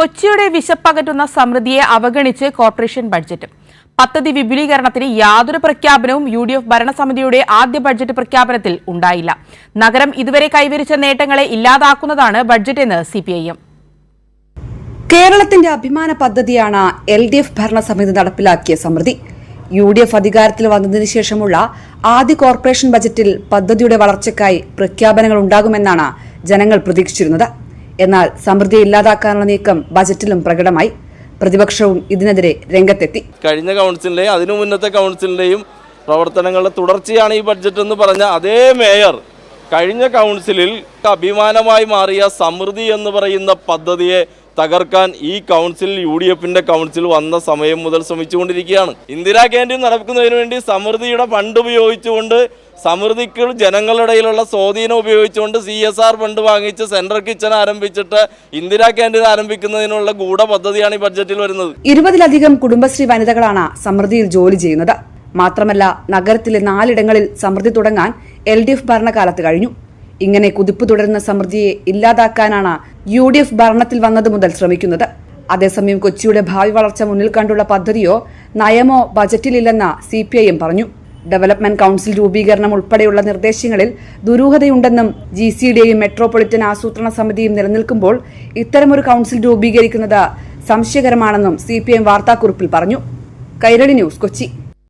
കൊച്ചിയുടെ വിശപ്പകറ്റുന്ന സമൃദ്ധിയെ അവഗണിച്ച് corporation budget. പദ്ധതി വിപുലീകരണത്തിന് യാതൊരു പ്രഖ്യാപനവും UDF ഭരണസമിതിയുടെ ആദ്യ ബഡ്ജറ്റ് പ്രഖ്യാപനത്തിൽ ഉണ്ടായില്ല. നഗരം ഇതുവരെ കൈവരിച്ച നേട്ടങ്ങളെ ഇല്ലാതാക്കുന്നതാണ് ബഡ്ജറ്റെന്ന് CPIM. കേരളത്തിന്റെ അഭിമാന പദ്ധതിയാണ് LDF ഭരണസമിതി നടപ്പിലാക്കിയ സമൃദ്ധി. UDF അധികാരത്തിൽ വന്നതിനു ശേഷമുള്ള ആദ്യ കോർപ്പറേഷൻ ബജറ്റിൽ പദ്ധതിയുടെ വളർച്ചയ്ക്കായി പ്രഖ്യാപനങ്ങൾ ഉണ്ടാകുമെന്നാണ് ജനങ്ങൾ പ്രതീക്ഷിച്ചിരുന്നത്. എന്നാൽ സമൃദ്ധി ഇല്ലാതാക്കാനുള്ള നീക്കം ബജറ്റിലും പ്രകടമായി. പ്രതിപക്ഷവും ഇതിനെതിരെ രംഗത്തെത്തി. കഴിഞ്ഞ കൗൺസിലിന്റെയും അതിനു മുന്നത്തെ കൗൺസിലിന്റെയും പ്രവർത്തനങ്ങളുടെ തുടർച്ചയാണ് ഈ ബഡ്ജറ്റ് എന്ന് പറഞ്ഞ അതേ മേയർ കഴിഞ്ഞ കൗൺസിലിൽ അഭിമാനമായി മാറിയ സമൃദ്ധി എന്ന് പറയുന്ന പദ്ധതിയെ തകർക്കാൻ ഈ കൗൺസിൽ UDFന്റെ കൗൺസിൽ വന്ന സമയം മുതൽ ശ്രമിച്ചുകൊണ്ടിരിക്കുകയാണ്. ഇന്ദിരാ ക്യാൻറ്റീൻ നടക്കുന്നതിന് വേണ്ടി സമൃദ്ധിയുടെ ഫണ്ട് ഉപയോഗിച്ചുകൊണ്ട് സമൃദ്ധിക്ക് ജനങ്ങളുടെ ഇടയിലുള്ള സ്വാധീനം ഉപയോഗിച്ചുകൊണ്ട് CSR ഫണ്ട് വാങ്ങിച്ച് സെൻട്രൽ കിച്ചൺ ആരംഭിച്ചിട്ട് ഇന്ദിരാ ക്യാൻറ്റീൻ ആരംഭിക്കുന്നതിനുള്ള ഗൂഢപദ്ധതിയാണ് ഈ ബഡ്ജറ്റിൽ വരുന്നത്. 20-ലധികം കുടുംബശ്രീ വനിതകളാണ് സമൃദ്ധിയിൽ ജോലി ചെയ്യുന്നത്. മാത്രമല്ല നഗരത്തിലെ 4 ഇടങ്ങളിൽ സമൃദ്ധി തുടങ്ങാൻ LDF ഭരണകാലത്ത് കഴിഞ്ഞു. ഇങ്ങനെ കുതിപ്പ് തുടരുന്ന സമൃദ്ധിയെ ഇല്ലാതാക്കാനാണ് UDF ഭരണത്തിൽ വന്നത് മുതൽ ശ്രമിക്കുന്നത്. അതേസമയം കൊച്ചിയുടെ ഭാവി വളർച്ച മുന്നിൽ കണ്ടുള്ള പദ്ധതിയോ നയമോ ബജറ്റിലില്ലെന്ന് CPIM പറഞ്ഞു. ഡെവലപ്മെന്റ് കൌൺസിൽ രൂപീകരണം ഉൾപ്പെടെയുള്ള നിർദ്ദേശങ്ങളിൽ ദുരൂഹതയുണ്ടെന്നും GCDയും മെട്രോപൊളിറ്റൻ ആസൂത്രണ സമിതിയും നിലനിൽക്കുമ്പോൾ ഇത്തരമൊരു കൌൺസിൽ രൂപീകരിക്കുന്നത് സംശയകരമാണെന്നും CPIM വാർത്താക്കുറിപ്പിൽ പറഞ്ഞു. കൈരളി ന്യൂസ്, കൊച്ചി.